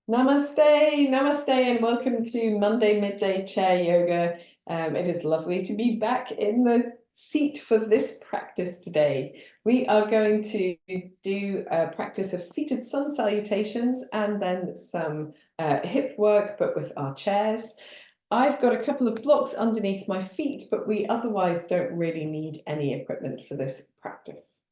Namaste, namaste, and welcome to Monday Midday Chair Yoga. It is lovely to be back in the seat for this practice today. We are going to do a practice of seated sun salutations and then some hip work, but with our chairs. I've got a couple of blocks underneath my feet, but we otherwise don't really need any equipment for this practice.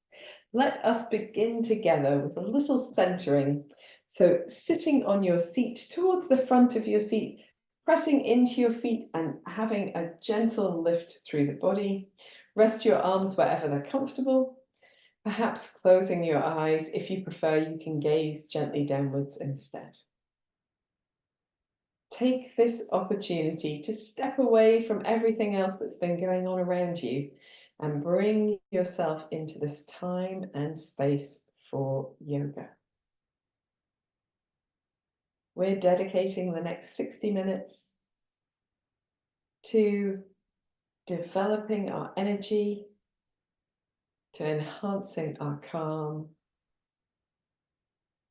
Let us begin together with a little centering. So sitting on your seat towards the front of your seat, pressing into your feet and having a gentle lift through the body. Rest your arms wherever they're comfortable. Perhaps closing your eyes. If you prefer, you can gaze gently downwards instead. Take this opportunity to step away from everything else that's been going on around you and bring yourself into this time and space for yoga. We're dedicating the next 60 minutes to developing our energy, to enhancing our calm,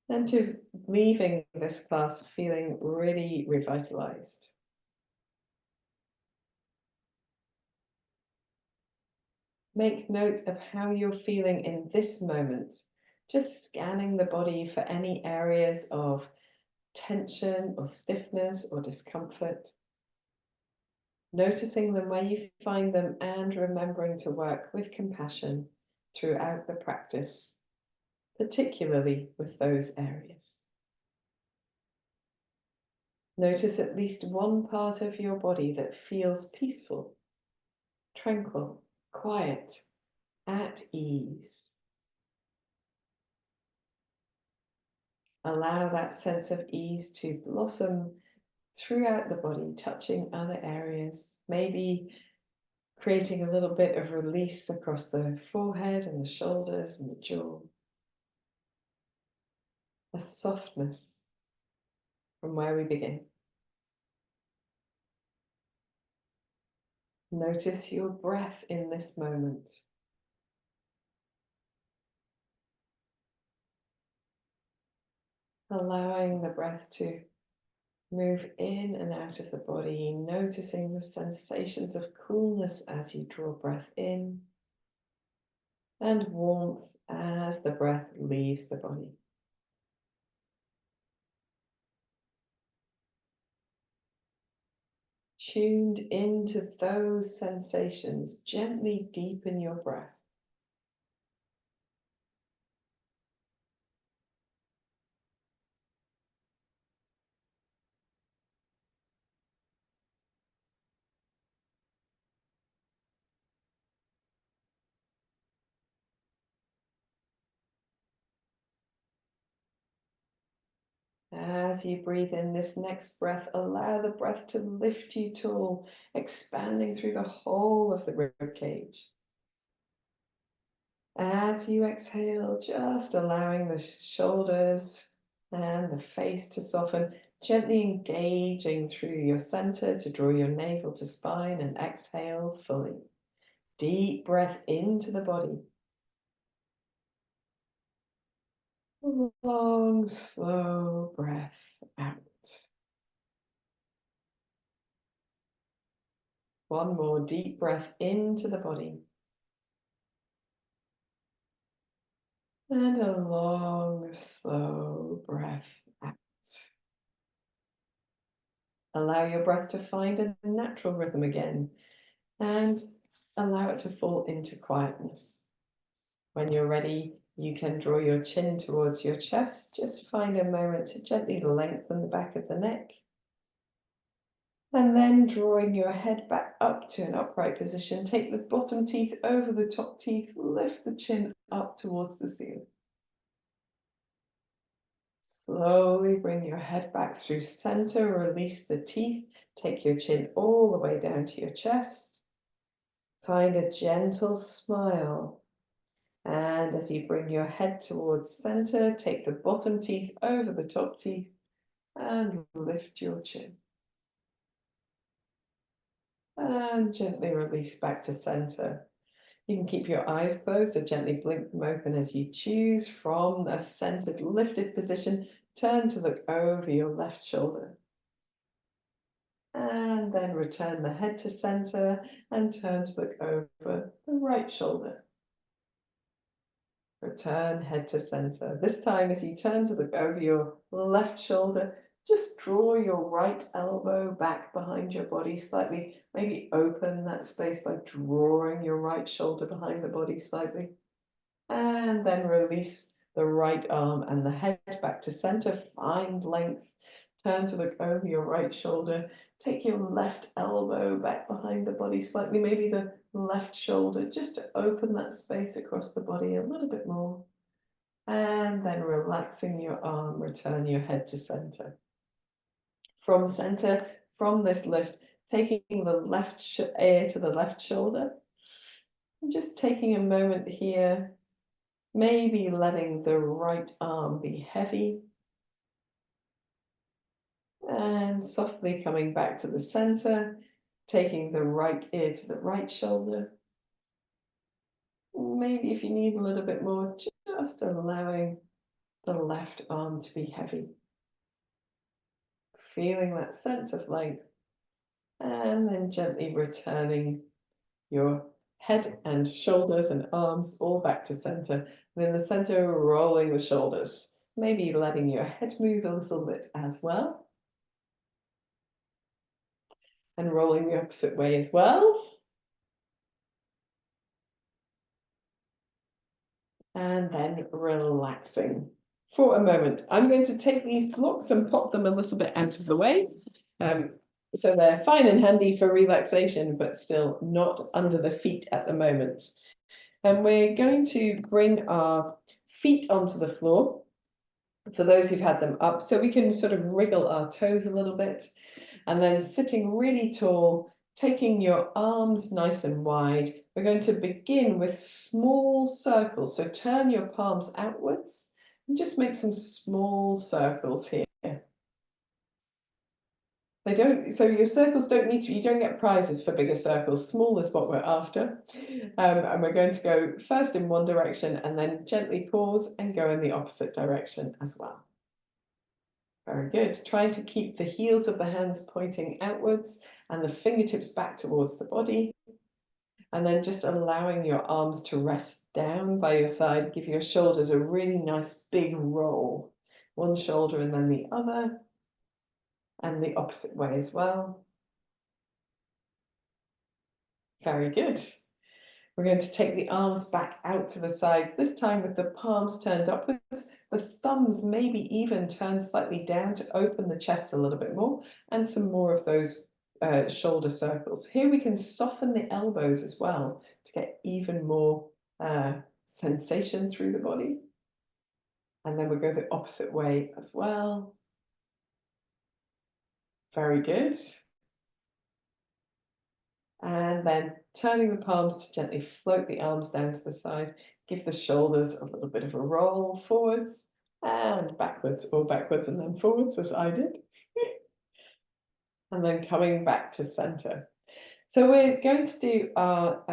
and to leaving this class feeling really revitalized. Make note of how you're feeling in this moment, just scanning the body for any areas of tension or stiffness or discomfort. Noticing them where you find them and remembering to work with compassion throughout the practice, particularly with those areas. Notice at least one part of your body that feels peaceful, tranquil, quiet, at ease. Allow that sense of ease to blossom throughout the body, touching other areas, maybe creating a little bit of release across the forehead and the shoulders and the jaw. A softness from where we begin. Notice your breath in this moment. Allowing the breath to move in and out of the body, noticing the sensations of coolness as you draw breath in and warmth as the breath leaves the body. Tuned into those sensations, gently deepen your breath. As you breathe in this next breath, allow the breath to lift you tall, expanding through the whole of the rib cage. As you exhale, just allowing the shoulders and the face to soften, gently engaging through your center to draw your navel to spine, and exhale fully. Deep breath into the body. Long, slow breath out. One more deep breath into the body. And a long, slow breath out. Allow your breath to find a natural rhythm again and allow it to fall into quietness. When you're ready, you can draw your chin towards your chest. Just find a moment to gently lengthen the back of the neck. And then drawing your head back up to an upright position, take the bottom teeth over the top teeth, lift the chin up towards the ceiling. Slowly bring your head back through center, release the teeth, take your chin all the way down to your chest. Find a gentle smile. And as you bring your head towards center, take the bottom teeth over the top teeth and lift your chin. And gently release back to center. You can keep your eyes closed or gently blink them open as you choose. From a centered, lifted position, turn to look over your left shoulder. And then return the head to center and turn to look over the right shoulder. Return head to center. This time, as you turn to look over your left shoulder, just draw your right elbow back behind your body slightly. Maybe open that space by drawing your right shoulder behind the body slightly. And then release the right arm and the head back to center. Find length. Turn to look over your right shoulder. Take your left elbow back behind the body slightly, maybe the left shoulder, just to open that space across the body a little bit more. And then relaxing your arm, return your head to center. From center, from this lift, taking the left ear to the left shoulder. And just taking a moment here, maybe letting the right arm be heavy. And softly coming back to the center, taking the right ear to the right shoulder. Maybe if you need a little bit more, just allowing the left arm to be heavy. Feeling that sense of length, and then gently returning your head and shoulders and arms all back to center. And in the center, rolling the shoulders. Maybe letting your head move a little bit as well. And rolling the opposite way as well. And then relaxing for a moment. I'm going to take these blocks and pop them a little bit out of the way. So they're fine and handy for relaxation, but still not under the feet at the moment. And we're going to bring our feet onto the floor for those who've had them up, so we can sort of wriggle our toes a little bit. And then sitting really tall, taking your arms nice and wide, we're going to begin with small circles. So turn your palms outwards and just make some small circles here. So your circles don't need to, you don't get prizes for bigger circles. Small is what we're after. And we're going to go first in one direction and then gently pause and go in the opposite direction as well. Very good. Trying to keep the heels of the hands pointing outwards and the fingertips back towards the body. And then just allowing your arms to rest down by your side. Give your shoulders a really nice big roll. One shoulder and then the other. And the opposite way as well. Very good. We're going to take the arms back out to the sides, this time with the palms turned upwards, the thumbs maybe even turned slightly down to open the chest a little bit more, and some more of those shoulder circles. Here we can soften the elbows as well to get even more sensation through the body. And then we'll go the opposite way as well. Very good. And then turning the palms to gently float the arms down to the side. Give the shoulders a little bit of a roll forwards and backwards, or backwards and then forwards as I did. And then coming back to center. So we're going to do our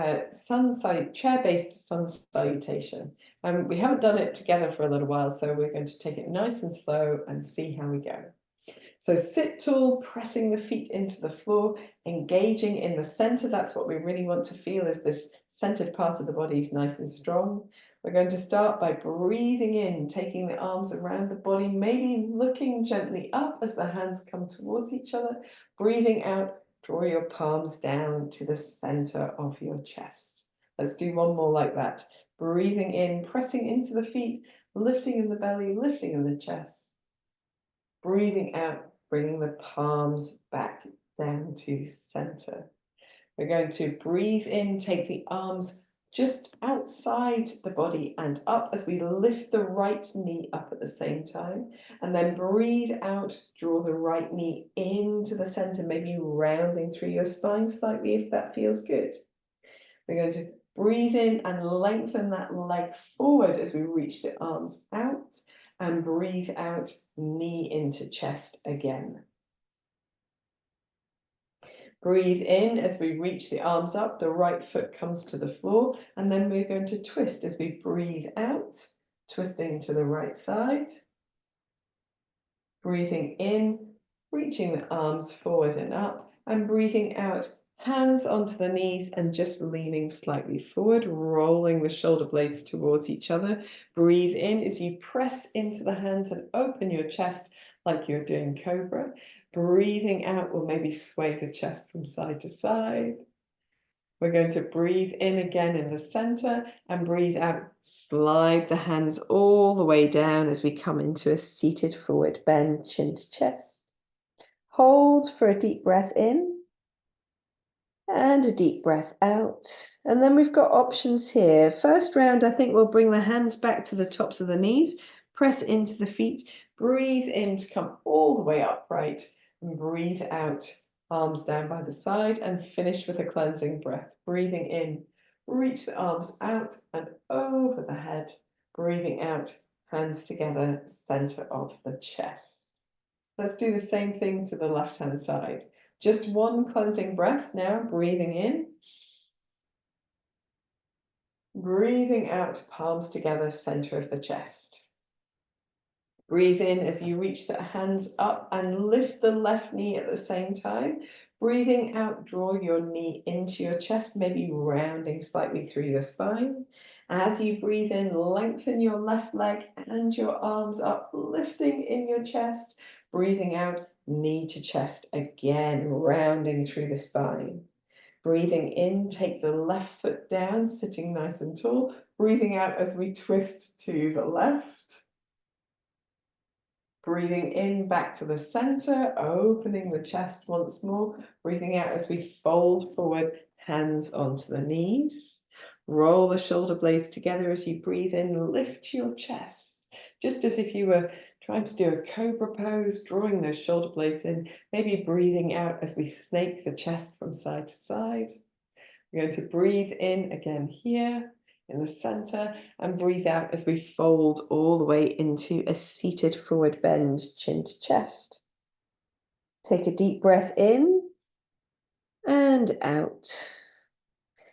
chair-based sun salutation. We haven't done it together for a little while, so we're going to take it nice and slow and see how we go. So sit tall, pressing the feet into the floor, engaging in the center. That's what we really want to feel, is this centered part of the body is nice and strong. We're going to start by breathing in, taking the arms around the body, maybe looking gently up as the hands come towards each other. Breathing out, draw your palms down to the center of your chest. Let's do one more like that. Breathing in, pressing into the feet, lifting in the belly, lifting in the chest. Breathing out, bringing the palms back down to center. We're going to breathe in, take the arms just outside the body and up as we lift the right knee up at the same time. And then breathe out, draw the right knee into the center, maybe rounding through your spine slightly if that feels good. We're going to breathe in and lengthen that leg forward as we reach the arms out. And breathe out, knee into chest again. Breathe in as we reach the arms up, the right foot comes to the floor, and then we're going to twist as we breathe out, twisting to the right side. Breathing in, reaching the arms forward and up, and breathing out, hands onto the knees and just leaning slightly forward, rolling the shoulder blades towards each other. Breathe in as you press into the hands and open your chest like you're doing cobra. Breathing out will maybe sway the chest from side to side. We're going to breathe in again in the center and breathe out. Slide the hands all the way down as we come into a seated forward bend, chin to chest. Hold for a deep breath in and a deep breath out. And then we've got options here. First round, I think we'll bring the hands back to the tops of the knees, press into the feet, breathe in to come all the way upright, and breathe out, arms down by the side, and finish with a cleansing breath. Breathing in, reach the arms out and over the head. Breathing out, hands together, center of the chest. Let's do the same thing to the left-hand side. Just one cleansing breath now, breathing in. Breathing out, palms together, center of the chest. Breathe in as you reach the hands up and lift the left knee at the same time. Breathing out, draw your knee into your chest, maybe rounding slightly through your spine. As you breathe in, lengthen your left leg and your arms up, lifting in your chest. Breathing out, knee to chest again, rounding through the spine. Breathing in, take the left foot down, sitting nice and tall. Breathing out as we twist to the left. Breathing in, back to the center, opening the chest once more. Breathing out as we fold forward, hands onto the knees. Roll the shoulder blades together as you breathe in, lift your chest. Just as if you were trying to do a cobra pose, drawing those shoulder blades in, maybe breathing out as we snake the chest from side to side. We're going to breathe in again here in the center and breathe out as we fold all the way into a seated forward bend, chin to chest. Take a deep breath in and out.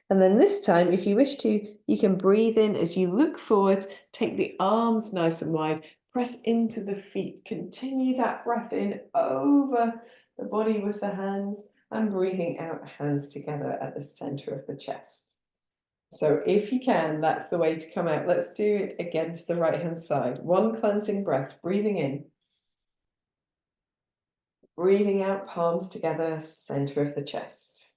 And then this time, if you wish to, you can breathe in as you look forward, take the arms nice and wide, press into the feet, continue that breath in over the body with the hands, and breathing out, hands together at the center of the chest. So if you can, that's the way to come out. Let's do it again to the right-hand side. One cleansing breath, breathing in. Breathing out, palms together, center of the chest.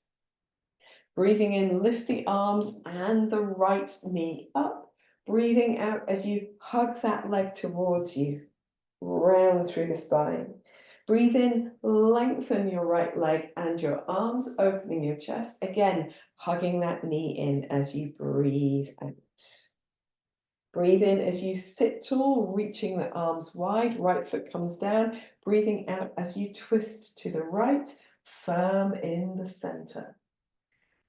Breathing in, lift the arms and the right knee up. Breathing out as you hug that leg towards you, round through the spine. Breathe in, lengthen your right leg and your arms, opening your chest. Again, hugging that knee in as you breathe out. Breathe in as you sit tall, reaching the arms wide, right foot comes down. Breathing out as you twist to the right, firm in the center.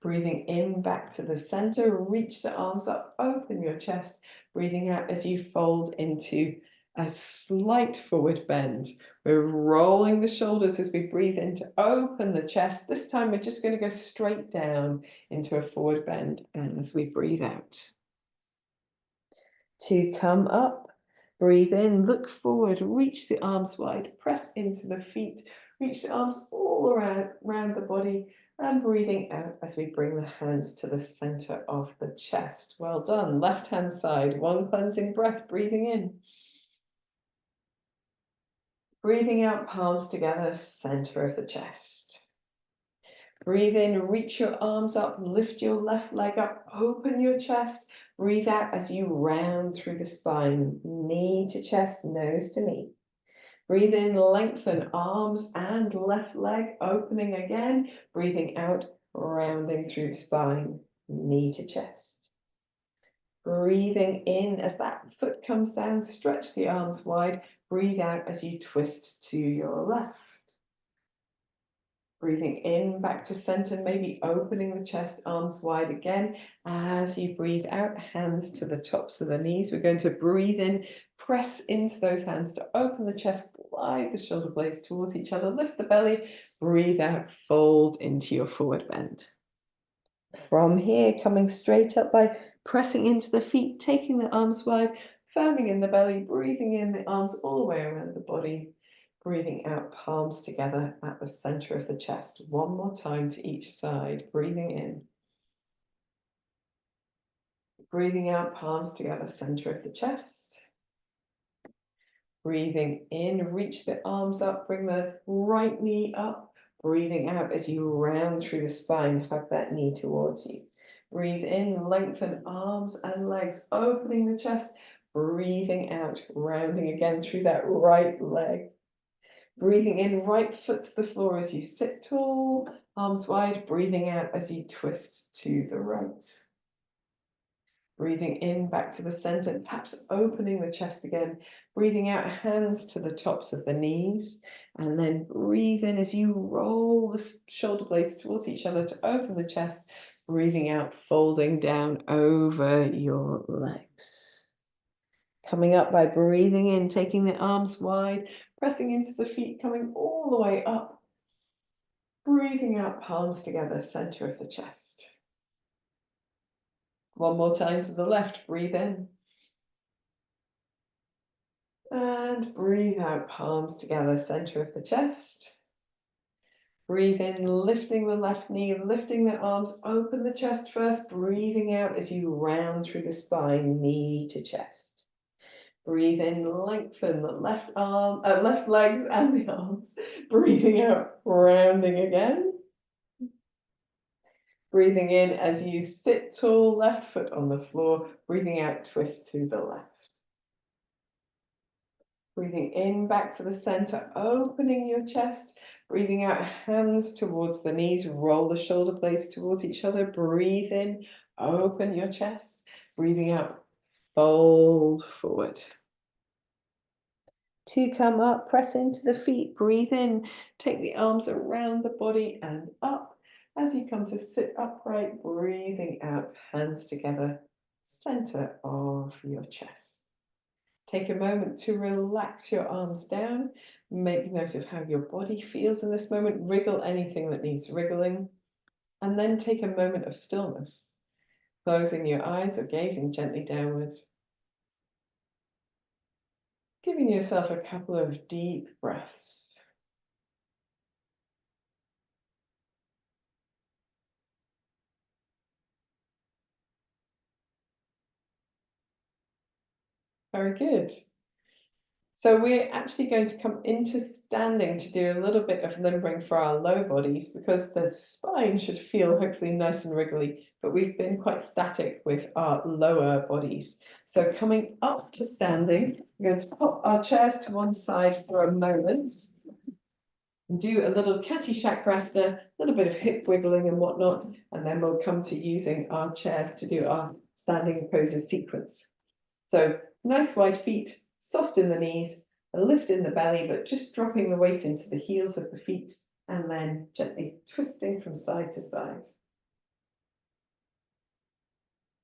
Breathing in, back to the center, reach the arms up, open your chest. Breathing out as you fold into a slight forward bend. We're rolling the shoulders as we breathe in to open the chest. This time we're just going to go straight down into a forward bend as we breathe out. To come up, breathe in, look forward, reach the arms wide, press into the feet, reach the arms all around the body, and breathing out as we bring the hands to the center of the chest. Well done. Left hand side, one cleansing breath, breathing in. Breathing out, palms together, center of the chest. Breathe in, reach your arms up, lift your left leg up, open your chest. Breathe out as you round through the spine, knee to chest, nose to knee. Breathe in, lengthen arms and left leg, opening again. Breathing out, rounding through the spine, knee to chest. Breathing in as that foot comes down, stretch the arms wide. Breathe out as you twist to your left. Breathing in, back to center, maybe opening the chest, arms wide again. As you breathe out, hands to the tops of the knees. We're going to breathe in, press into those hands to open the chest, glide the shoulder blades towards each other, lift the belly, breathe out, fold into your forward bend. From here, coming straight up by pressing into the feet, taking the arms wide, firming in the belly, breathing in the arms all the way around the body. Breathing out, palms together at the center of the chest. One more time to each side. Breathing in. Breathing out, palms together, center of the chest. Breathing in, reach the arms up, bring the right knee up. Breathing out as you round through the spine, hug that knee towards you. Breathe in, lengthen arms and legs, opening the chest. Breathing out, rounding again through that right leg. Breathing in, right foot to the floor as you sit tall, arms wide. Breathing out as you twist to the right. Breathing in, back to the center, perhaps opening the chest again. Breathing out, hands to the tops of the knees. And then breathe in as you roll the shoulder blades towards each other to open the chest. Breathing out, folding down over your legs. Coming up by breathing in, taking the arms wide, pressing into the feet, coming all the way up. Breathing out, palms together, center of the chest. One more time to the left, breathe in. And breathe out, palms together, center of the chest. Breathe in, lifting the left knee, lifting the arms, open the chest first, breathing out as you round through the spine, knee to chest. Breathe in, lengthen the left legs and the arms. Breathing out, rounding again. Breathing in as you sit tall, left foot on the floor. Breathing out, twist to the left. Breathing in, back to the center, opening your chest. Breathing out, hands towards the knees, roll the shoulder blades towards each other. Breathe in, open your chest. Breathing out, fold forward. To come up, press into the feet, breathe in, take the arms around the body and up. As you come to sit upright, breathing out, hands together, center of your chest. Take a moment to relax your arms down. Make note of how your body feels in this moment. Wriggle anything that needs wriggling. And then take a moment of stillness, closing your eyes or gazing gently downwards. Giving yourself a couple of deep breaths. Very good. So we're actually going to come into standing to do a little bit of limbering for our low bodies, because the spine should feel hopefully nice and wriggly, but we've been quite static with our lower bodies. So coming up to standing, we're going to pop our chairs to one side for a moment and do a little Caddyshack-rasta, a little bit of hip wiggling and whatnot, and then we'll come to using our chairs to do our standing poses sequence. So nice wide feet, soft in the knees, a lift in the belly, but just dropping the weight into the heels of the feet and then gently twisting from side to side.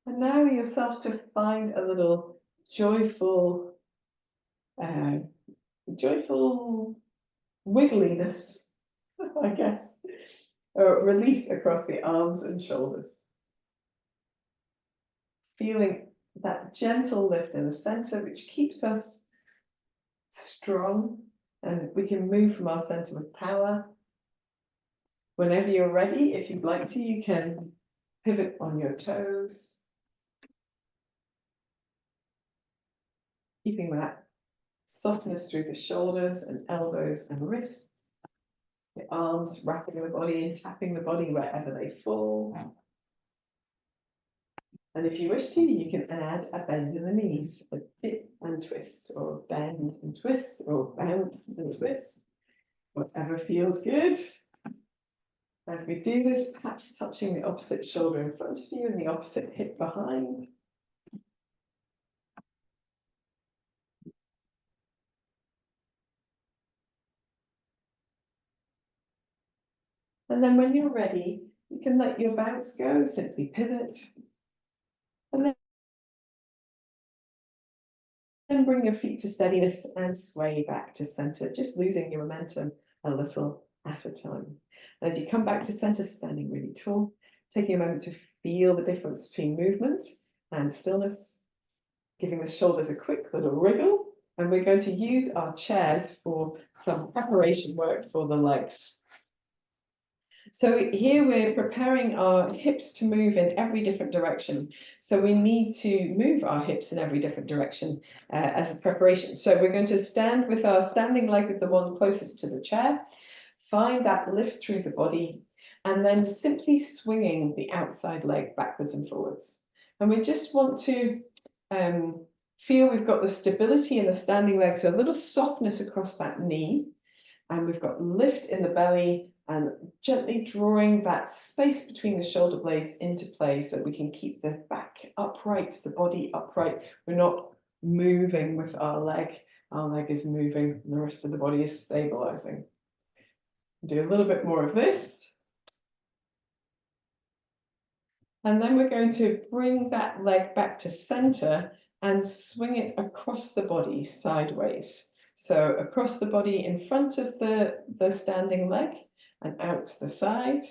And now yourself to find a little joyful wiggliness, I guess, or release across the arms and shoulders. Feeling that gentle lift in the center, which keeps us strong, and we can move from our center with power. Whenever you're ready, if you'd like to, you can pivot on your toes, keeping that softness through the shoulders and elbows and wrists, the arms wrapping the body and tapping the body wherever they fall. And if you wish to, you can add a bend in the knees, a dip and twist, or bend and twist, or bounce and twist, whatever feels good. As we do this, perhaps touching the opposite shoulder in front of you and the opposite hip behind. And then when you're ready, you can let your bounce go, simply pivot. And then bring your feet to steadiness and sway back to center, just losing your momentum a little at a time. As you come back to center, standing really tall, taking a moment to feel the difference between movement and stillness, giving the shoulders a quick little wriggle, And we're going to use our chairs for some preparation work for the legs. So here we're preparing our hips to move in every different direction. So we need to move our hips in every different direction as a preparation. So we're going to stand with our standing leg with the one closest to the chair, find that lift through the body, and then simply swinging the outside leg backwards and forwards. And we just want to feel we've got the stability in the standing leg, so a little softness across that knee, and we've got lift in the belly, and gently drawing that space between the shoulder blades into play so that we can keep the back upright, the body upright. We're not moving with our leg is moving, and the rest of the body is stabilizing. Do a little bit more of this. And then we're going to bring that leg back to center and swing it across the body sideways. So across the body in front of the standing leg and out to the side.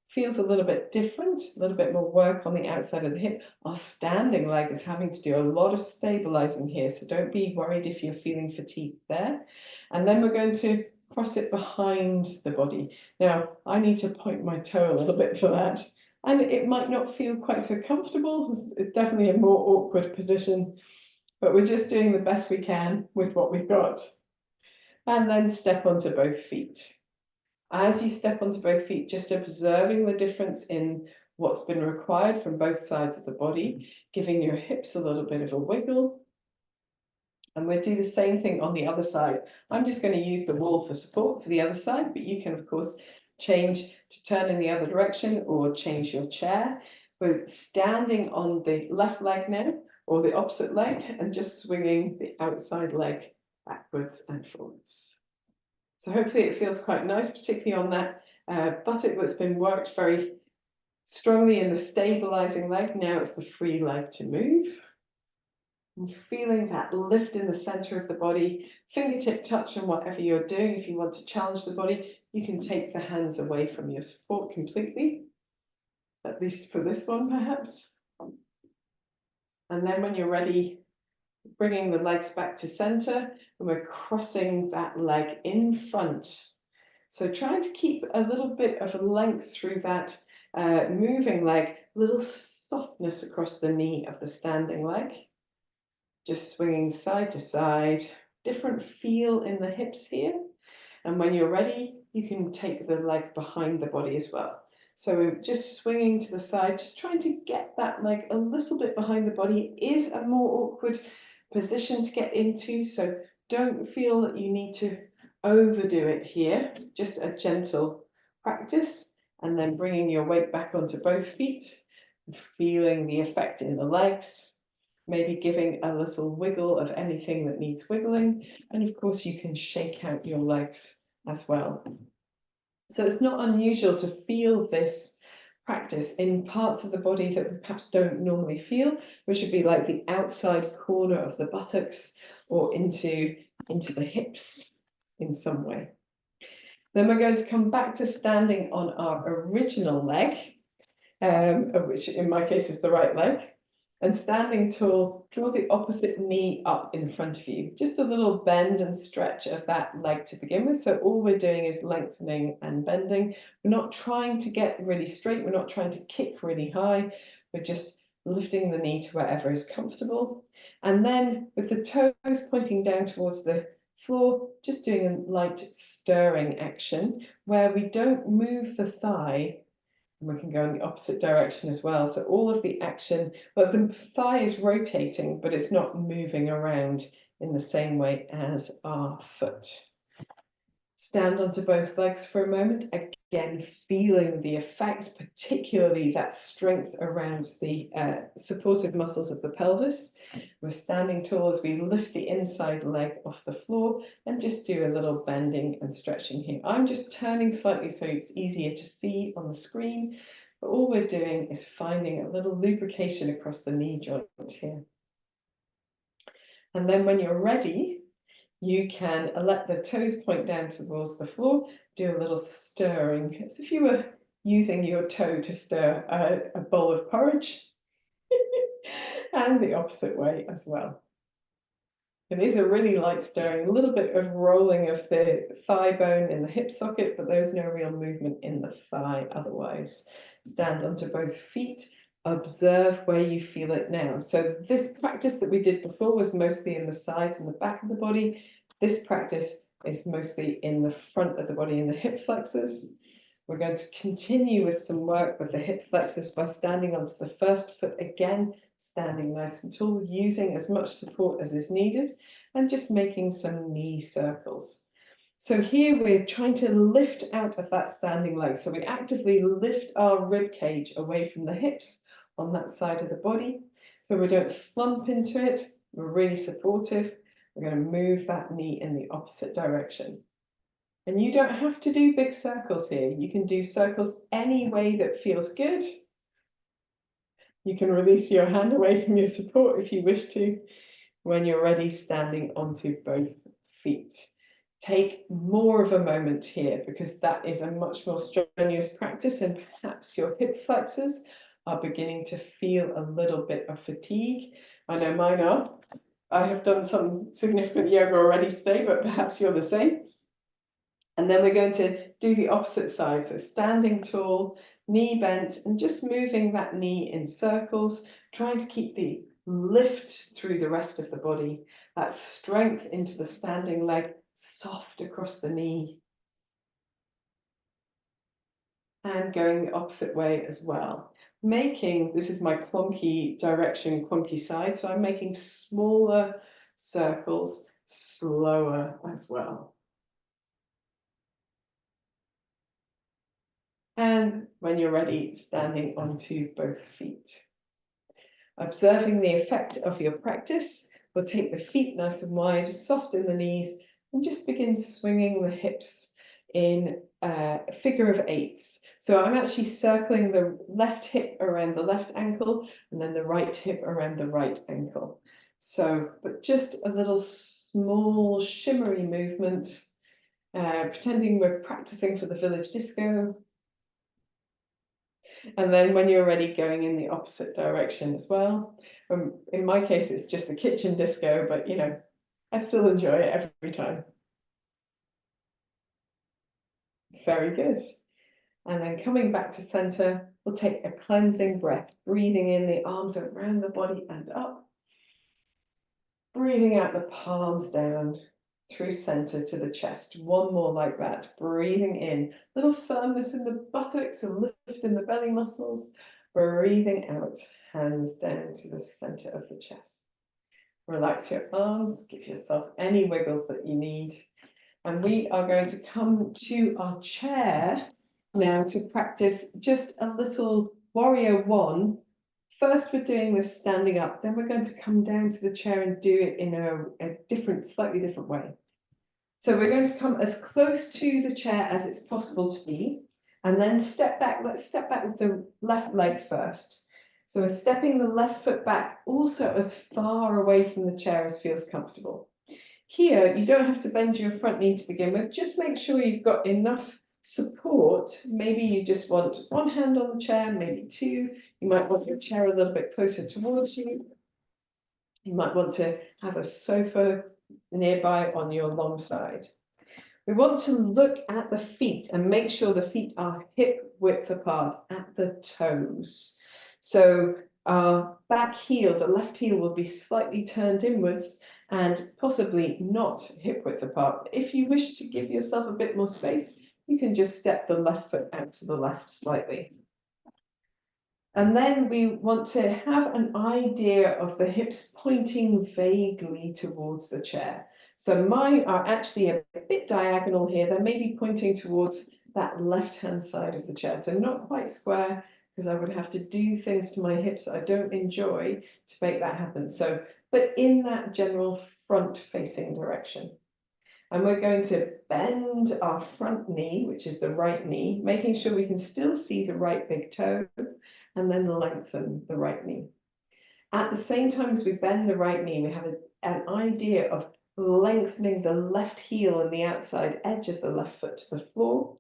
Feels a little bit different, a little bit more work on the outside of the hip. Our standing leg is having to do a lot of stabilizing here, so don't be worried if you're feeling fatigued there. And then we're going to cross it behind the body. Now, I need to point my toe a little bit for that. And it might not feel quite so comfortable. It's definitely a more awkward position, but we're just doing the best we can with what we've got. And then step onto both feet. As you step onto both feet, just observing the difference in what's been required from both sides of the body, giving your hips a little bit of a wiggle. And we'll do the same thing on the other side. I'm just going to use the wall for support for the other side, but you can, of course, change to turn in the other direction or change your chair. We're standing on the left leg now, or the opposite leg, and just swinging the outside leg backwards and forwards. So hopefully it feels quite nice, particularly on that buttock that's been worked very strongly in the stabilizing leg. Now it's the free leg to move. And feeling that lift in the center of the body, fingertip touch on whatever you're doing. If you want to challenge the body, you can take the hands away from your support completely, at least for this one perhaps. And then when you're ready, bringing the legs back to center, and we're crossing that leg in front. So trying to keep a little bit of length through that moving leg, little softness across the knee of the standing leg. Just swinging side to side, different feel in the hips here. And when you're ready, you can take the leg behind the body as well. So we're just swinging to the side, just trying to get that leg a little bit behind the body. It is a more awkward position to get into, so don't feel that you need to overdo it here. Just a gentle practice, and then bringing your weight back onto both feet, feeling the effect in the legs. Maybe giving a little wiggle of anything that needs wiggling. And of course, you can shake out your legs as well. So it's not unusual to feel this practice in parts of the body that we perhaps don't normally feel, which would be like the outside corner of the buttocks or into the hips in some way. Then we're going to come back to standing on our original leg, which in my case is the right leg. And standing tall, draw the opposite knee up in front of you. Just a little bend and stretch of that leg to begin with. So all we're doing is lengthening and bending. We're not trying to get really straight. We're not trying to kick really high. We're just lifting the knee to wherever is comfortable. And then with the toes pointing down towards the floor, just doing a light stirring action where we don't move the thigh. And we can go in the opposite direction as well. So all of the action, but the thigh is rotating, but it's not moving around in the same way as our foot. Stand onto both legs for a moment, again feeling the effect, particularly that strength around the supportive muscles of the pelvis. We're standing tall as we lift the inside leg off the floor and just do a little bending and stretching here. I'm just turning slightly so it's easier to see on the screen, but all we're doing is finding a little lubrication across the knee joint here. And then when you're ready, you can let the toes point down towards the floor, do a little stirring, as if you were using your toe to stir a bowl of porridge, and the opposite way as well. It is a really light stirring, a little bit of rolling of the thigh bone in the hip socket, but there's no real movement in the thigh otherwise. Stand onto both feet, observe where you feel it now. So this practice that we did before was mostly in the sides and the back of the body. This practice is mostly in the front of the body, in the hip flexors. We're going to continue with some work with the hip flexors by standing onto the first foot again, standing nice and tall, using as much support as is needed, and just making some knee circles. So here we're trying to lift out of that standing leg. So we actively lift our rib cage away from the hips on that side of the body. So we don't slump into it. We're really supportive. We're going to move that knee in the opposite direction. And you don't have to do big circles here. You can do circles any way that feels good. You can release your hand away from your support if you wish to, when you're ready, standing onto both feet. Take more of a moment here, because that is a much more strenuous practice, and perhaps your hip flexors are beginning to feel a little bit of fatigue. I know mine are. I have done some significant yoga already today, but perhaps you're the same. And then we're going to do the opposite side. So standing tall, knee bent, and just moving that knee in circles, trying to keep the lift through the rest of the body, that strength into the standing leg, soft across the knee. And going the opposite way as well. This is my clunky direction, clunky side, so I'm making smaller circles, slower as well. And when you're ready, standing onto both feet. Observing the effect of your practice, we'll take the feet nice and wide, soft in the knees, and just begin swinging the hips in a figure of eights. So I'm actually circling the left hip around the left ankle, and then the right hip around the right ankle. So, but just a little small shimmery movement, pretending we're practicing for the village disco. And then when you're ready, going in the opposite direction as well. In my case, it's just a kitchen disco, but you know, I still enjoy it every time. Very good. And then coming back to center, we'll take a cleansing breath, breathing in the arms around the body and up. Breathing out the palms down through center to the chest. One more like that. Breathing in, little firmness in the buttocks and lift in the belly muscles. Breathing out, hands down to the center of the chest. Relax your arms, give yourself any wiggles that you need. And we are going to come to our chair now to practice just a little warrior one. First, we're doing this standing up, then we're going to come down to the chair and do it in a different, slightly different way. So we're going to come as close to the chair as it's possible to be, and then step back. Let's step back with the left leg first. So we're stepping the left foot back, also as far away from the chair as feels comfortable. Here, you don't have to bend your front knee to begin with. Just make sure you've got enough support. Maybe you just want one hand on the chair, maybe two. You might want your chair a little bit closer towards you. You might want to have a sofa nearby on your long side. We want to look at the feet and make sure the feet are hip width apart at the toes. So our back heel, the left heel, will be slightly turned inwards and possibly not hip width apart. If you wish to give yourself a bit more space, you can just step the left foot out to the left slightly. And then we want to have an idea of the hips pointing vaguely towards the chair. So mine are actually a bit diagonal here. They're maybe pointing towards that left-hand side of the chair. So not quite square, because I would have to do things to my hips that I don't enjoy to make that happen. So, but in that general front-facing direction. And we're going to bend our front knee, which is the right knee, making sure we can still see the right big toe, and then lengthen the right knee. At the same time as we bend the right knee, we have an idea of lengthening the left heel and the outside edge of the left foot to the floor.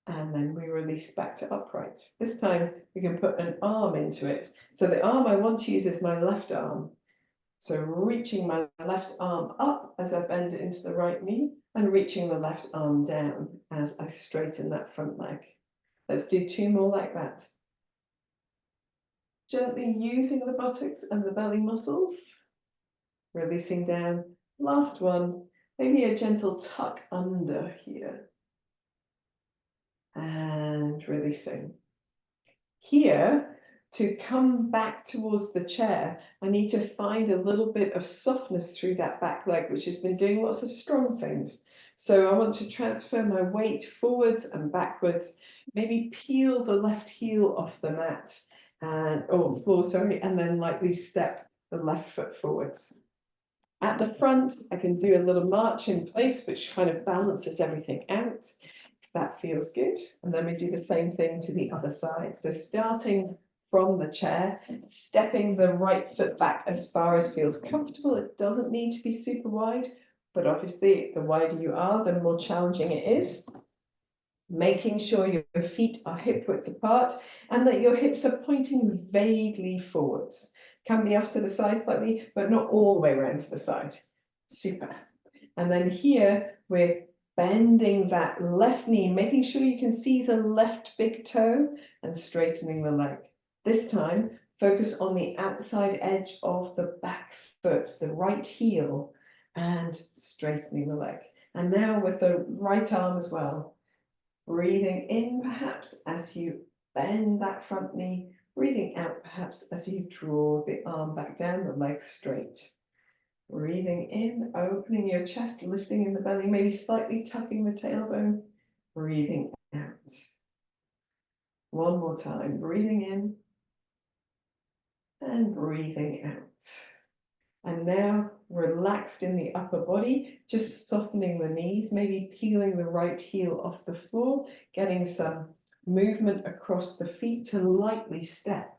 And then we release back to upright. This time we can put an arm into it. So the arm I want to use is my left arm. So reaching my left arm up as I bend it into the right knee and reaching the left arm down as I straighten that front leg. Let's do 2 more like that. Gently using the buttocks and the belly muscles, releasing down. Last one, maybe a gentle tuck under here and releasing. Here, to come back towards the chair, I need to find a little bit of softness through that back leg, which has been doing lots of strong things. So I want to transfer my weight forwards and backwards, maybe peel the left heel off the mat or floor, sorry, and then lightly step the left foot forwards. At the front, I can do a little march in place, which kind of balances everything out. That feels good. And then we do the same thing to the other side. So starting from the chair, stepping the right foot back as far as feels comfortable. It doesn't need to be super wide, but obviously the wider you are, the more challenging it is. Making sure your feet are hip width apart and that your hips are pointing vaguely forwards. Can be off to the side slightly, but not all the way around to the side. Super. And then here we're bending that left knee, making sure you can see the left big toe and straightening the leg. This time, focus on the outside edge of the back foot, the right heel, and straightening the leg. And now with the right arm as well, breathing in perhaps as you bend that front knee, breathing out perhaps as you draw the arm back down, the leg straight. Breathing in, opening your chest, lifting in the belly, maybe slightly tucking the tailbone. Breathing out. One more time, breathing in and breathing out. And now relaxed in the upper body, just softening the knees, maybe peeling the right heel off the floor, getting some movement across the feet to lightly step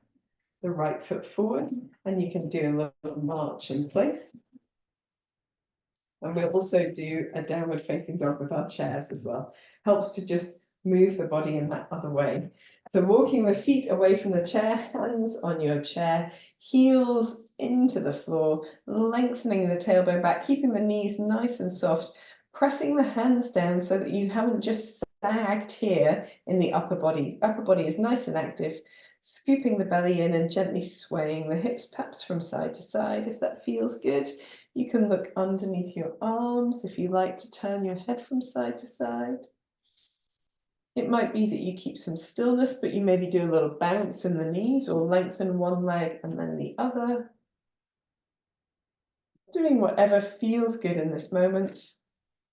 the right foot forward. And you can do a little march in place. And we'll also do a downward facing dog with our chairs as well. Helps to just move the body in that other way. So walking the feet away from the chair, hands on your chair, heels into the floor, lengthening the tailbone back, keeping the knees nice and soft, pressing the hands down so that you haven't just sagged here in the upper body. Upper body is nice and active, scooping the belly in and gently swaying the hips perhaps from side to side if that feels good. You can look underneath your arms if you like to turn your head from side to side. It might be that you keep some stillness, but you maybe do a little bounce in the knees or lengthen one leg and then the other. Doing whatever feels good in this moment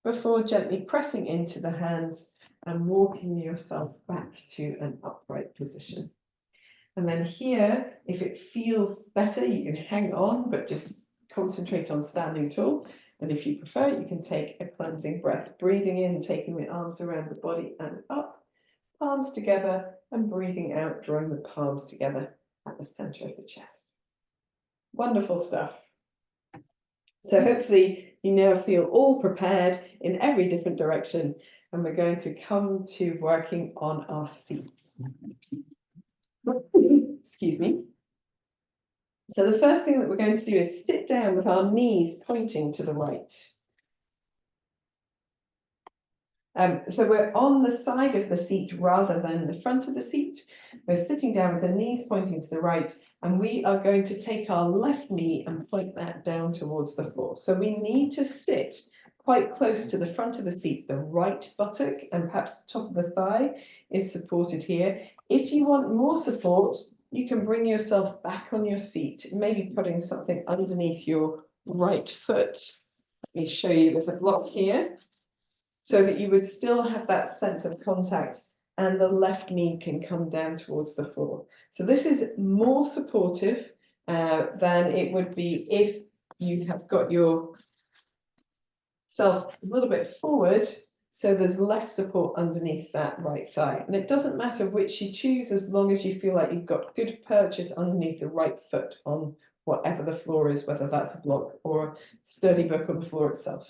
before gently pressing into the hands and walking yourself back to an upright position. And then here, if it feels better, you can hang on, but just concentrate on standing tall. And if you prefer, you can take a cleansing breath, breathing in, taking the arms around the body and up, palms together, and breathing out, drawing the palms together at the center of the chest. Wonderful stuff. So hopefully you now feel all prepared in every different direction, and we're going to come to working on our seats. Excuse me. So the first thing that we're going to do is sit down with our knees pointing to the right. So we're on the side of the seat rather than the front of the seat. We're sitting down with the knees pointing to the right, and we are going to take our left knee and point that down towards the floor. So we need to sit quite close to the front of the seat. The right buttock and perhaps the top of the thigh is supported here. If you want more support, you can bring yourself back on your seat, maybe putting something underneath your right foot. Let me show you with a block here, so that you would still have that sense of contact and the left knee can come down towards the floor. So this is more supportive than it would be if you have got yourself a little bit forward, so there's less support underneath that right thigh. And it doesn't matter which you choose, as long as you feel like you've got good purchase underneath the right foot on whatever the floor is, whether that's a block or a sturdy book or the floor itself.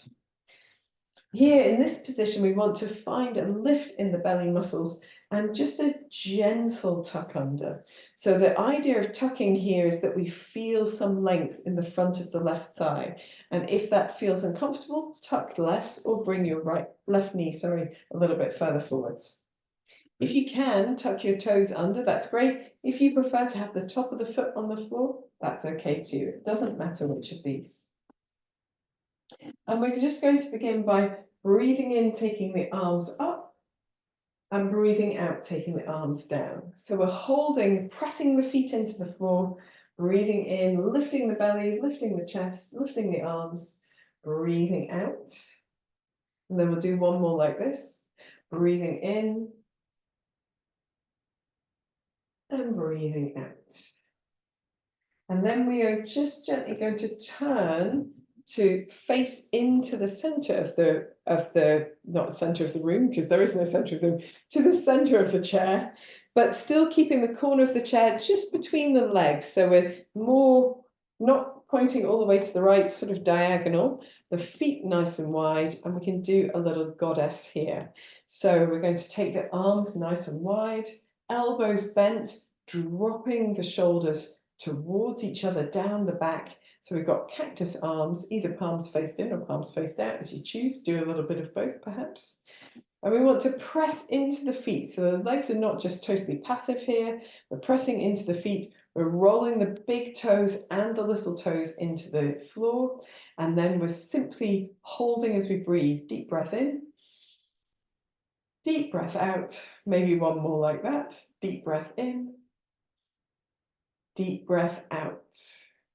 Here in this position, we want to find a lift in the belly muscles and just a gentle tuck under. So the idea of tucking here is that we feel some length in the front of the left thigh. And if that feels uncomfortable, tuck less or bring your left knee, a little bit further forwards. If you can, tuck your toes under, that's great. If you prefer to have the top of the foot on the floor, that's okay too. It doesn't matter which of these. And we're just going to begin by breathing in, taking the arms up, and breathing out, taking the arms down. So we're holding, pressing the feet into the floor, breathing in, lifting the belly, lifting the chest, lifting the arms, breathing out. And then we'll do one more like this, breathing in, and breathing out. And then we are just gently going to turn to face into the center of the not center of the room, because there is no center of the room, to the center of the chair, but still keeping the corner of the chair just between the legs. So we're more not pointing all the way to the right, sort of diagonal, the feet nice and wide, and we can do a little goddess here. So we're going to take the arms nice and wide, elbows bent, dropping the shoulders towards each other down the back. So we've got cactus arms, either palms faced in or palms faced out, as you choose. Do a little bit of both, perhaps. And we want to press into the feet. So the legs are not just totally passive here. We're pressing into the feet. We're rolling the big toes and the little toes into the floor. And then we're simply holding as we breathe. Deep breath in. Deep breath out. Maybe one more like that. Deep breath in. Deep breath out.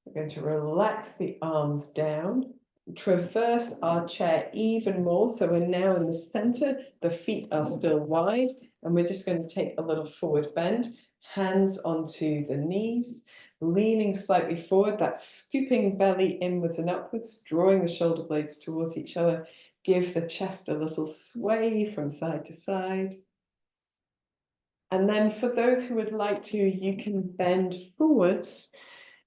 We're going to relax the arms down, traverse our chair even more. So we're now in the center, the feet are still wide, and we're just going to take a little forward bend, hands onto the knees, leaning slightly forward, that's scooping belly inwards and upwards, drawing the shoulder blades towards each other. Give the chest a little sway from side to side. And then for those who would like to, you can bend forwards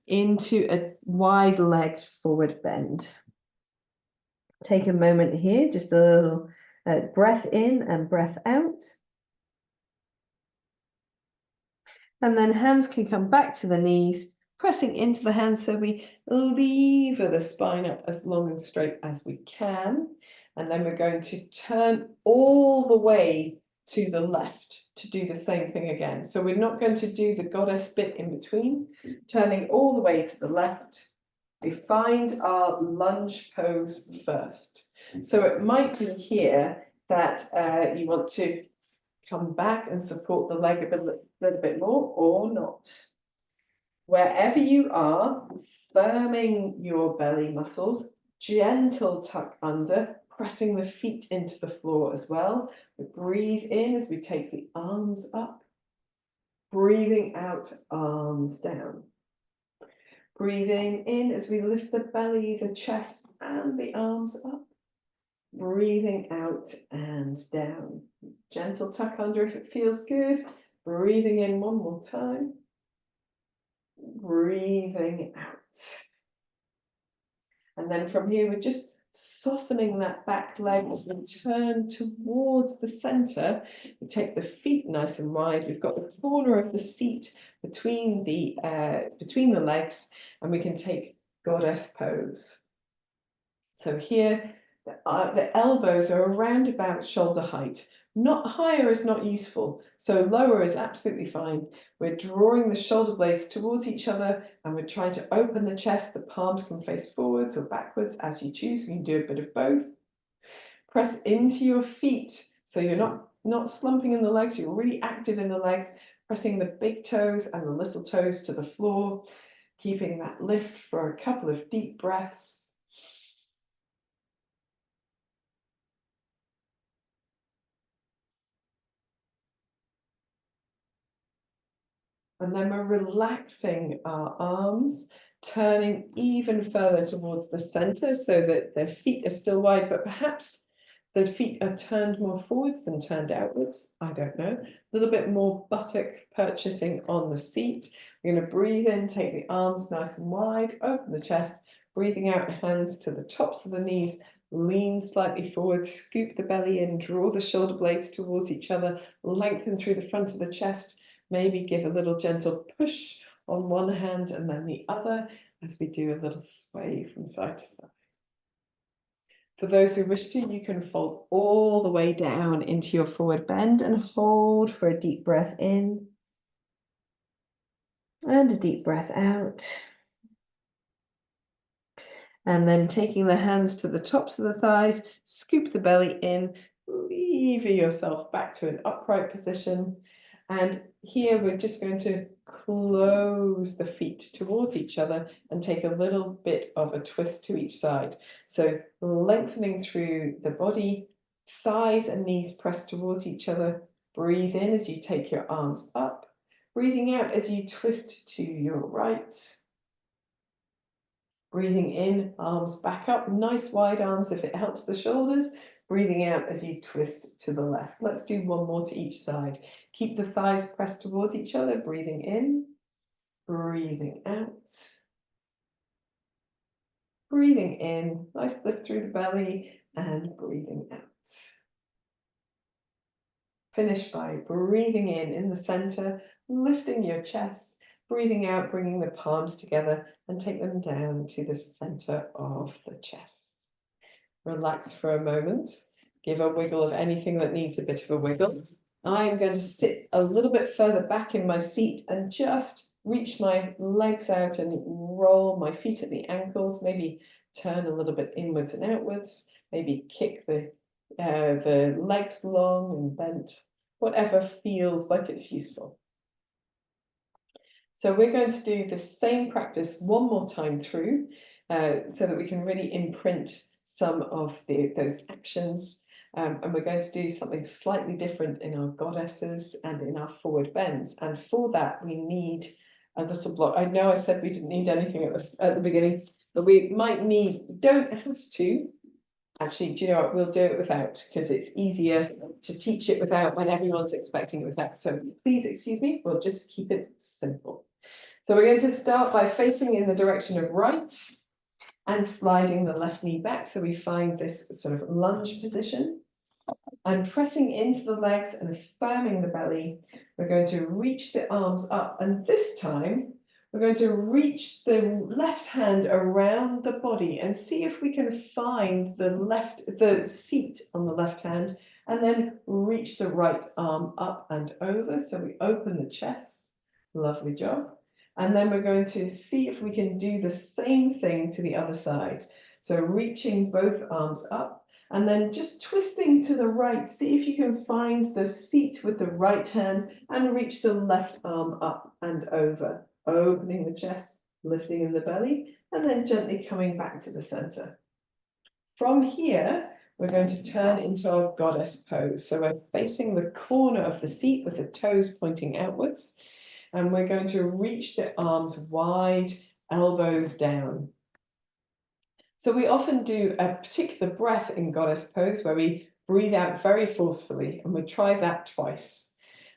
into a wide-legged forward bend. Take a moment here, just a little breath in and breath out. And then hands can come back to the knees, pressing into the hands so we lever the spine up as long and straight as we can. And then we're going to turn all the way to the left to do the same thing again. So we're not going to do the goddess bit in between, turning all the way to the left. We find our lunge pose first. So it might be here that you want to come back and support the leg a little bit more or not. Wherever you are, firming your belly muscles, gentle tuck under, pressing the feet into the floor as well. We breathe in as we take the arms up, breathing out, arms down. Breathing in as we lift the belly, the chest, and the arms up. Breathing out and down. Gentle tuck under if it feels good. Breathing in one more time. Breathing out. And then from here, we're just softening that back leg as we turn towards the center. We take the feet nice and wide. We've got the corner of the seat between the legs, and we can take goddess pose. So here, the elbows are around about shoulder height. Not higher is not useful, so lower is absolutely fine. We're drawing the shoulder blades towards each other, and we're trying to open the chest. The palms can face forwards or backwards as you choose. You can do a bit of both. Press into your feet, so you're not slumping in the legs. You're really active in the legs, pressing the big toes and the little toes to the floor, keeping that lift for a couple of deep breaths. And then we're relaxing our arms, turning even further towards the center so that the feet are still wide, but perhaps the feet are turned more forwards than turned outwards. I don't know. A little bit more buttock purchasing on the seat. We're going to breathe in, take the arms nice and wide, open the chest, breathing out, hands to the tops of the knees, lean slightly forward, scoop the belly in, draw the shoulder blades towards each other, lengthen through the front of the chest, maybe give a little gentle push on one hand and then the other as we do a little sway from side to side. For those who wish to, you can fold all the way down into your forward bend and hold for a deep breath in and a deep breath out. And then taking the hands to the tops of the thighs, scoop the belly in, lever yourself back to an upright position. And here we're just going to close the feet towards each other and take a little bit of a twist to each side. So lengthening through the body, thighs and knees pressed towards each other. Breathe in as you take your arms up. Breathing out as you twist to your right. Breathing in, arms back up, nice wide arms if it helps the shoulders. Breathing out as you twist to the left. Let's do one more to each side. Keep the thighs pressed towards each other. Breathing in, breathing out. Breathing in, nice lift through the belly, and breathing out. Finish by breathing in the center, lifting your chest. Breathing out, bringing the palms together and take them down to the center of the chest. Relax for a moment. Give a wiggle of anything that needs a bit of a wiggle. I'm going to sit a little bit further back in my seat and just reach my legs out and roll my feet at the ankles. Maybe turn a little bit inwards and outwards. Maybe kick the legs long and bent. Whatever feels like it's useful. So we're going to do the same practice one more time through so that we can really imprint some of those actions. And we're going to do something slightly different in our goddesses and in our forward bends. And for that, we need a little block. I know I said we didn't need anything at the beginning, but we might need, don't have to. Actually, do you know what? We'll do it without because it's easier to teach it without when everyone's expecting it without. So please excuse me, we'll just keep it simple. So we're going to start by facing in the direction of right and sliding the left knee back. So we find this sort of lunge position. And pressing into the legs and affirming the belly, we're going to reach the arms up. And this time, we're going to reach the left hand around the body and see if we can find the seat on the left hand, and then reach the right arm up and over. So we open the chest. Lovely job. And then we're going to see if we can do the same thing to the other side. So reaching both arms up and then just twisting to the right. See if you can find the seat with the right hand and reach the left arm up and over. Opening the chest, lifting in the belly, and then gently coming back to the center. From here, we're going to turn into our goddess pose. So we're facing the corner of the seat with the toes pointing outwards. And we're going to reach the arms wide, elbows down. So we often do a particular breath in goddess pose where we breathe out very forcefully, and we'll try that twice.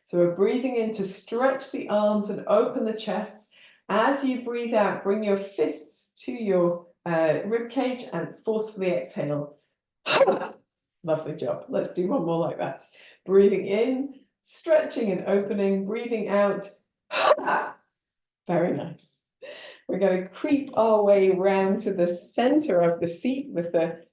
So we're breathing in to stretch the arms and open the chest. As you breathe out, bring your fists to your rib cage and forcefully exhale. Lovely job. Let's do one more like that. Breathing in, stretching and opening, breathing out. Very nice. We're going to creep our way round to the center of the seat with the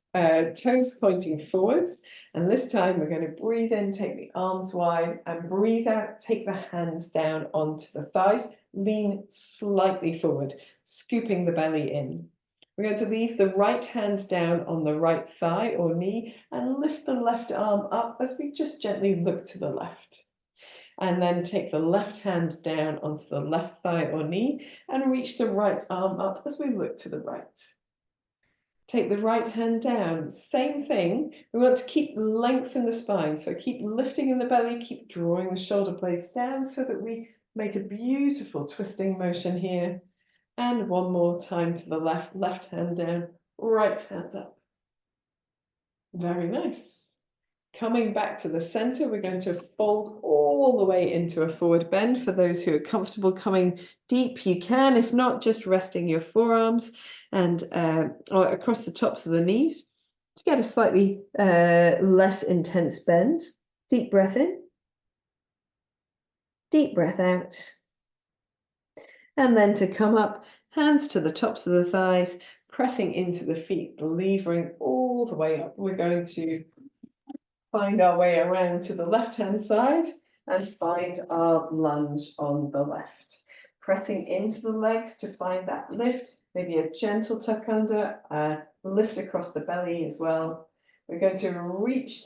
toes pointing forwards. And this time we're going to breathe in, take the arms wide, and breathe out, take the hands down onto the thighs, lean slightly forward, scooping the belly in. We're going to leave the right hand down on the right thigh or knee and lift the left arm up as we just gently look to the left. And then take the left hand down onto the left thigh or knee and reach the right arm up as we look to the right. Take the right hand down, same thing. We want to keep length in the spine, so keep lifting in the belly, keep drawing the shoulder blades down so that we make a beautiful twisting motion here. And one more time to the left, left hand down, right hand up. Very nice. Coming back to the center, we're going to fold all the way into a forward bend. For those who are comfortable coming deep, you can. If not, just resting your forearms and or across the tops of the knees. to get a slightly less intense bend. Deep breath in, deep breath out. And then to come up, hands to the tops of the thighs, pressing into the feet, levering all the way up. We're going to find our way around to the left-hand side and find our lunge on the left. Pressing into the legs to find that lift, maybe a gentle tuck under, lift across the belly as well. We're going to reach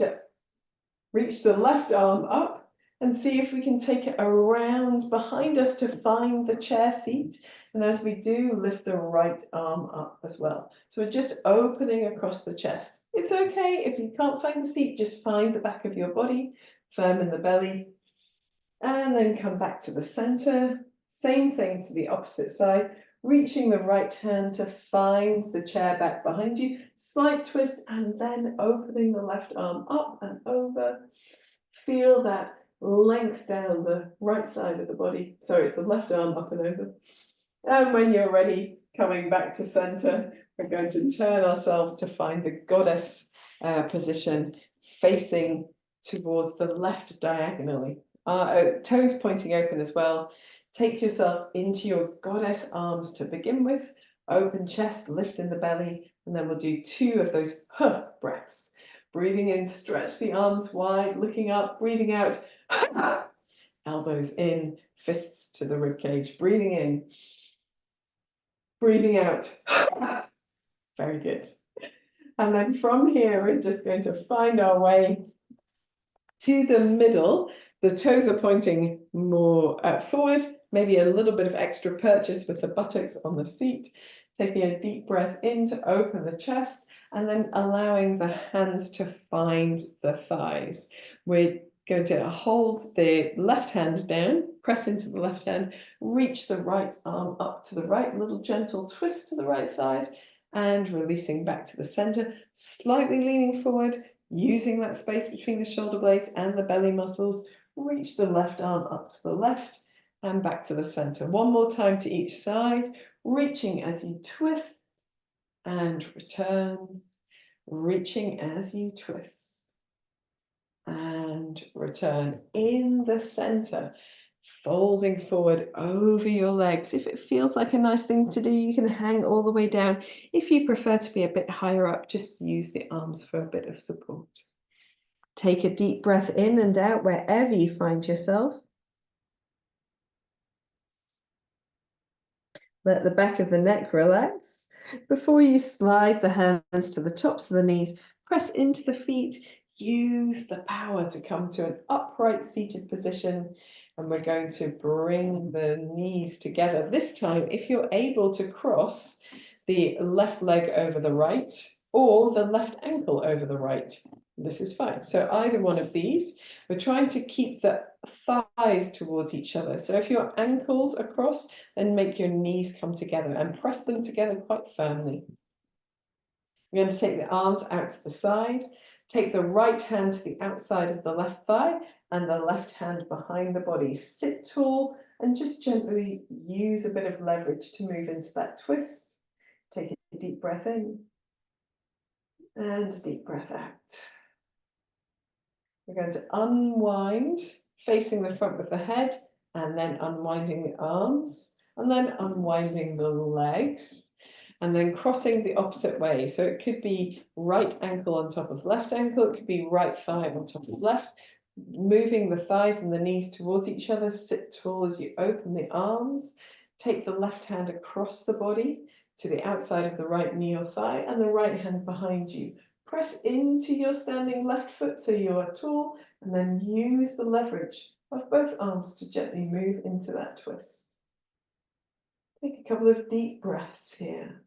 the left arm up and see if we can take it around behind us to find the chair seat. And as we do, lift the right arm up as well. So we're just opening across the chest. It's okay if you can't find the seat, just find the back of your body, firm in the belly, and then come back to the center. Same thing to the opposite side, reaching the right hand to find the chair back behind you, slight twist, and then opening the left arm up and over. Feel that length down the right side of the body. Sorry, it's the left arm up and over. And when you're ready, coming back to center, we're going to turn ourselves to find the goddess position, facing towards the left diagonally. Toes pointing open as well. Take yourself into your goddess arms to begin with. Open chest, lift in the belly, and then we'll do 2 of those breaths. Breathing in, stretch the arms wide, looking up, breathing out. Elbows in, fists to the ribcage. Breathing in, breathing out. Very good. And then from here, we're just going to find our way to the middle. The toes are pointing more forward, maybe a little bit of extra purchase with the buttocks on the seat. Taking a deep breath in to open the chest, and then allowing the hands to find the thighs. We're going to hold the left hand down, press into the left hand, reach the right arm up to the right, little gentle twist to the right side, and releasing back to the center, slightly leaning forward, using that space between the shoulder blades and the belly muscles. Reach the left arm up to the left and back to the center. One more time to each side, reaching as you twist and return, reaching as you twist and return in the center, folding forward over your legs. If it feels like a nice thing to do, you can hang all the way down. If you prefer to be a bit higher up, just use the arms for a bit of support. Take a deep breath in and out wherever you find yourself. Let the back of the neck relax. Before you slide the hands to the tops of the knees, press into the feet. Use the power to come to an upright seated position. And we're going to bring the knees together. This time, if you're able to cross the left leg over the right or the left ankle over the right, this is fine. So either one of these, we're trying to keep the thighs towards each other. So if your ankles are crossed, then make your knees come together and press them together quite firmly. We're going to take the arms out to the side, take the right hand to the outside of the left thigh and the left hand behind the body. Sit tall and just gently use a bit of leverage to move into that twist. Take a deep breath in and a deep breath out. We're going to unwind, facing the front with the head, and then unwinding the arms, and then unwinding the legs, and then crossing the opposite way. So it could be right ankle on top of left ankle, it could be right thigh on top of left, moving the thighs and the knees towards each other. Sit tall as you open the arms. Take the left hand across the body to the outside of the right knee or thigh, and the right hand behind you. Press into your standing left foot so you are tall, and then use the leverage of both arms to gently move into that twist. Take a couple of deep breaths here.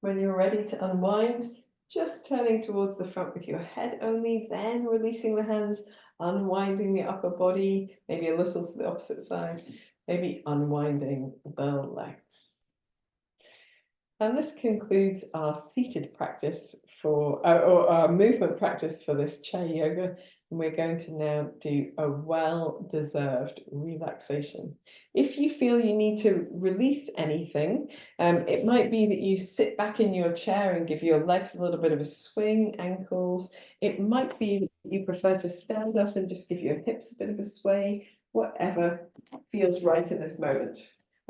When you're ready to unwind, just turning towards the front with your head only, then releasing the hands, unwinding the upper body, maybe a little to the opposite side, maybe unwinding the legs. And this concludes our seated practice for or our movement practice for this chair yoga, and we're going to now do a well-deserved relaxation. If you feel you need to release anything, it might be that you sit back in your chair and give your legs a little bit of a swing, ankles. It might be that you prefer to stand up and just give your hips a bit of a sway, whatever feels right in this moment.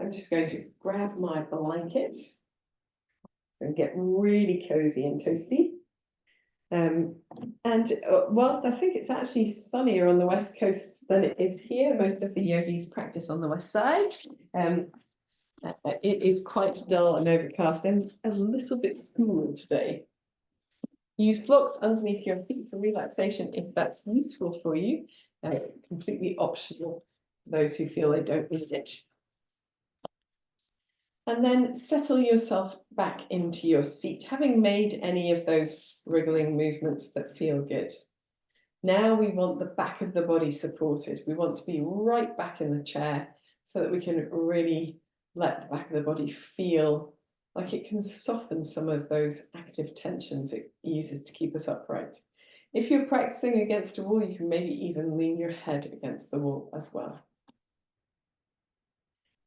I'm just going to grab my blanket and get really cozy and toasty. And whilst I think it's actually sunnier on the west coast than it is here, most of the yogis practice on the west side. It is quite dull and overcast and a little bit cool today. Use blocks underneath your feet for relaxation if that's useful for you. Completely optional for those who feel they don't need it. And then settle yourself back into your seat, having made any of those wriggling movements that feel good. Now we want the back of the body supported. We want to be right back in the chair so that we can really let the back of the body feel like it can soften some of those active tensions it uses to keep us upright. If you're practicing against a wall, you can maybe even lean your head against the wall as well.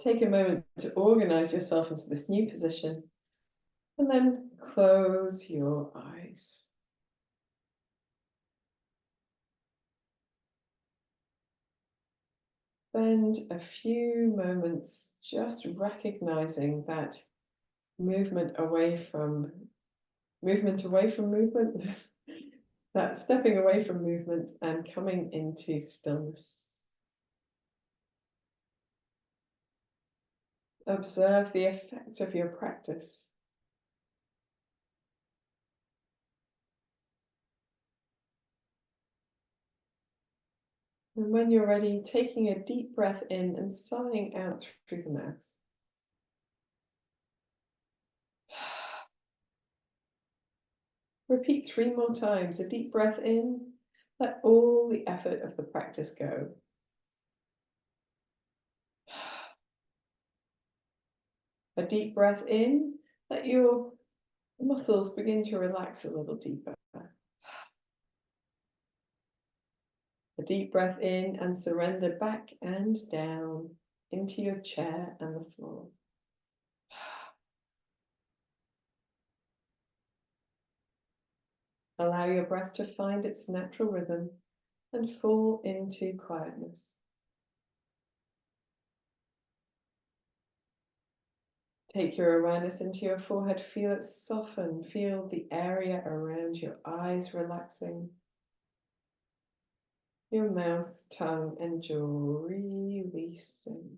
Take a moment to organize yourself into this new position and then close your eyes. Spend a few moments just recognizing that movement away from movement, that stepping away from movement and coming into stillness. Observe the effect of your practice. And when you're ready, taking a deep breath in and sighing out through the mouth. Repeat 3 more times. A deep breath in, let all the effort of the practice go. A deep breath in, let your muscles begin to relax a little deeper. A deep breath in and surrender back and down into your chair and the floor. Allow your breath to find its natural rhythm and fall into quietness. Take your awareness into your forehead, feel it soften, feel the area around your eyes relaxing. Your mouth, tongue, and jaw releasing.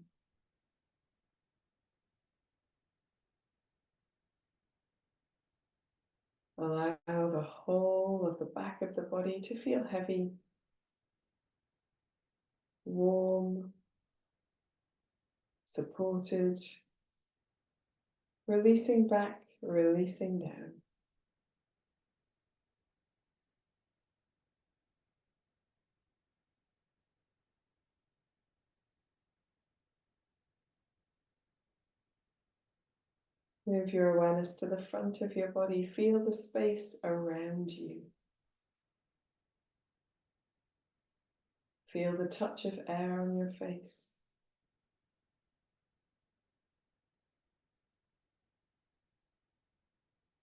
Allow the whole of the back of the body to feel heavy, warm, supported, releasing back, releasing down. Move your awareness to the front of your body. Feel the space around you. Feel the touch of air on your face.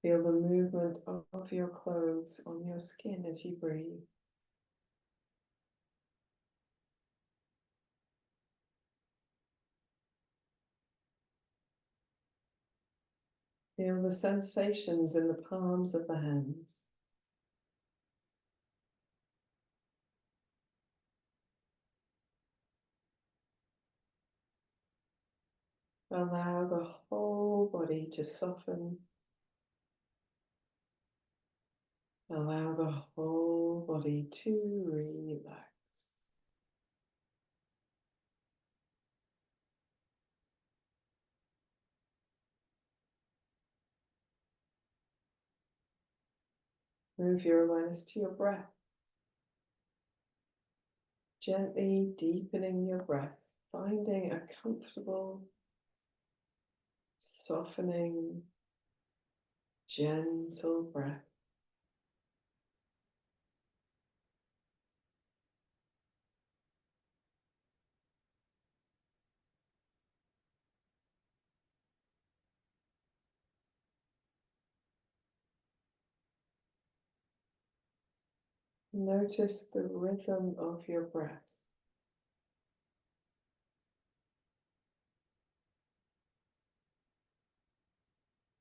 Feel the movement of your clothes on your skin as you breathe. Feel the sensations in the palms of the hands. Allow the whole body to soften. Allow the whole body to relax. Move your awareness to your breath. Gently deepening your breath, finding a comfortable, softening, gentle breath. Notice the rhythm of your breath.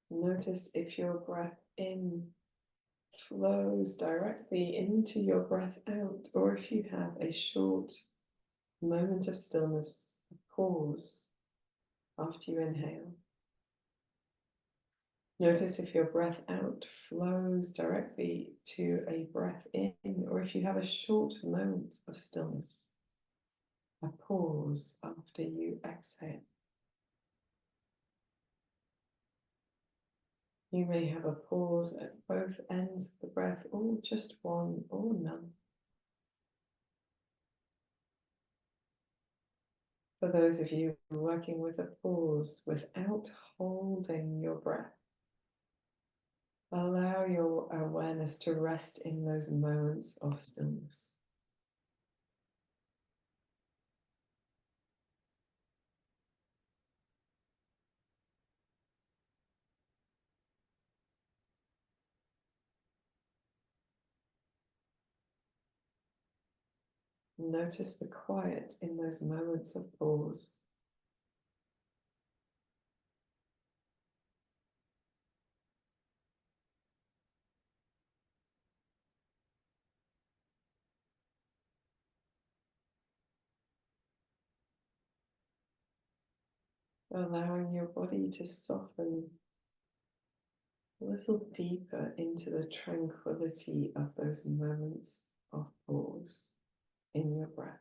Notice if your breath in flows directly into your breath out, or if you have a short moment of stillness, a pause after you inhale. Notice if your breath out flows directly to a breath in, or if you have a short moment of stillness, a pause after you exhale. You may have a pause at both ends of the breath, or just one, or none. For those of you working with a pause without holding your breath, allow your awareness to rest in those moments of stillness. Notice the quiet in those moments of pause. Allowing your body to soften a little deeper into the tranquility of those moments of pause in your breath.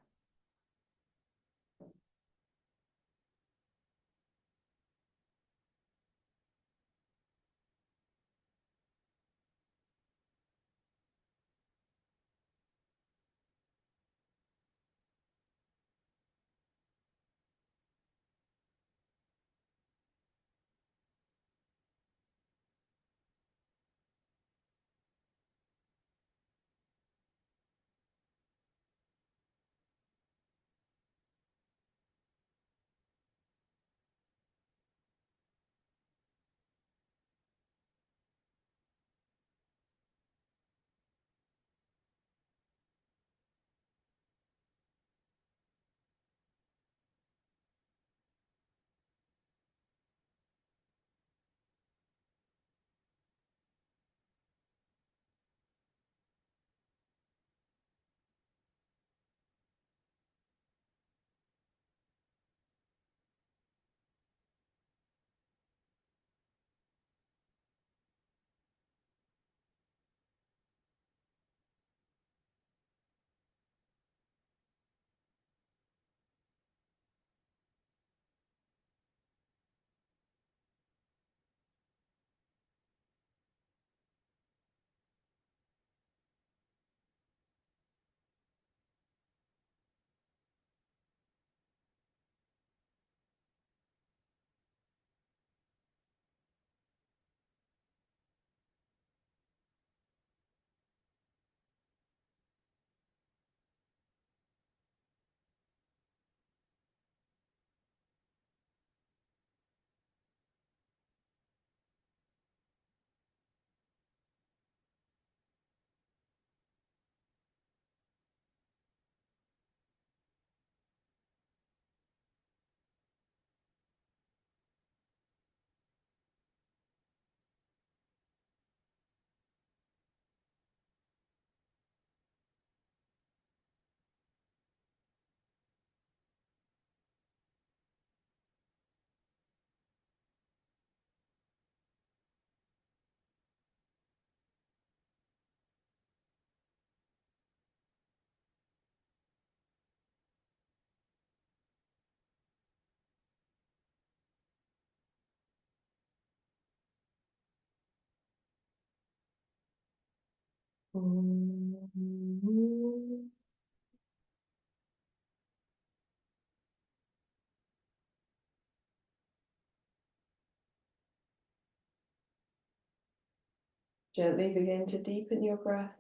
Gently begin to deepen your breath.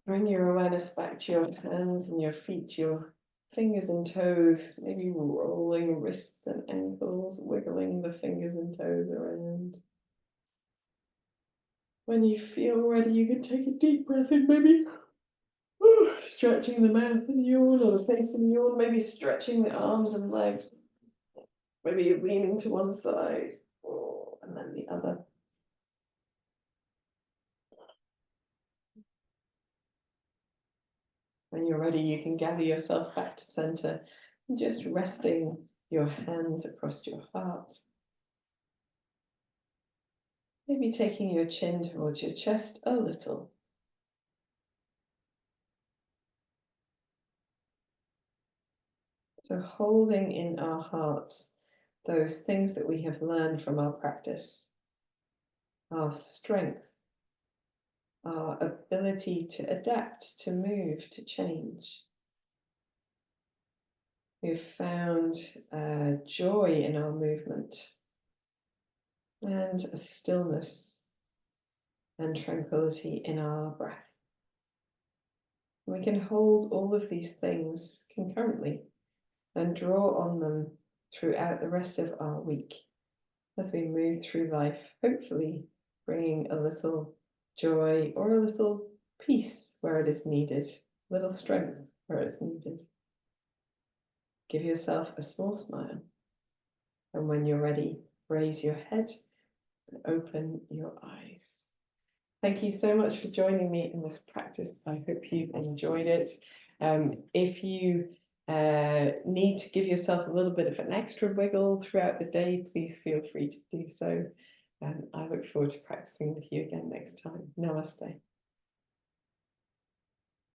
Bring your awareness back to your hands and your feet, your fingers and toes, maybe rolling wrists and ankles, wiggling the fingers and toes around. When you feel ready, you can take a deep breath in, maybe stretching the mouth and yawn, or the face and yawn, maybe stretching the arms and legs, maybe leaning to one side and then the other. When you're ready, you can gather yourself back to center and just resting your hands across your heart. Maybe taking your chin towards your chest a little. So holding in our hearts those things that we have learned from our practice, our strength, our ability to adapt, to move, to change. We've found joy in our movement and a stillness and tranquility in our breath. We can hold all of these things concurrently and draw on them throughout the rest of our week as we move through life, hopefully bringing a little joy or a little peace where it is needed, a little strength where it's needed. Give yourself a small smile, and when you're ready, raise your head and open your eyes. Thank you so much for joining me in this practice. I hope you've enjoyed it. If you need to give yourself a little bit of an extra wiggle throughout the day, please feel free to do so. I look forward to practicing with you again next time. Namaste.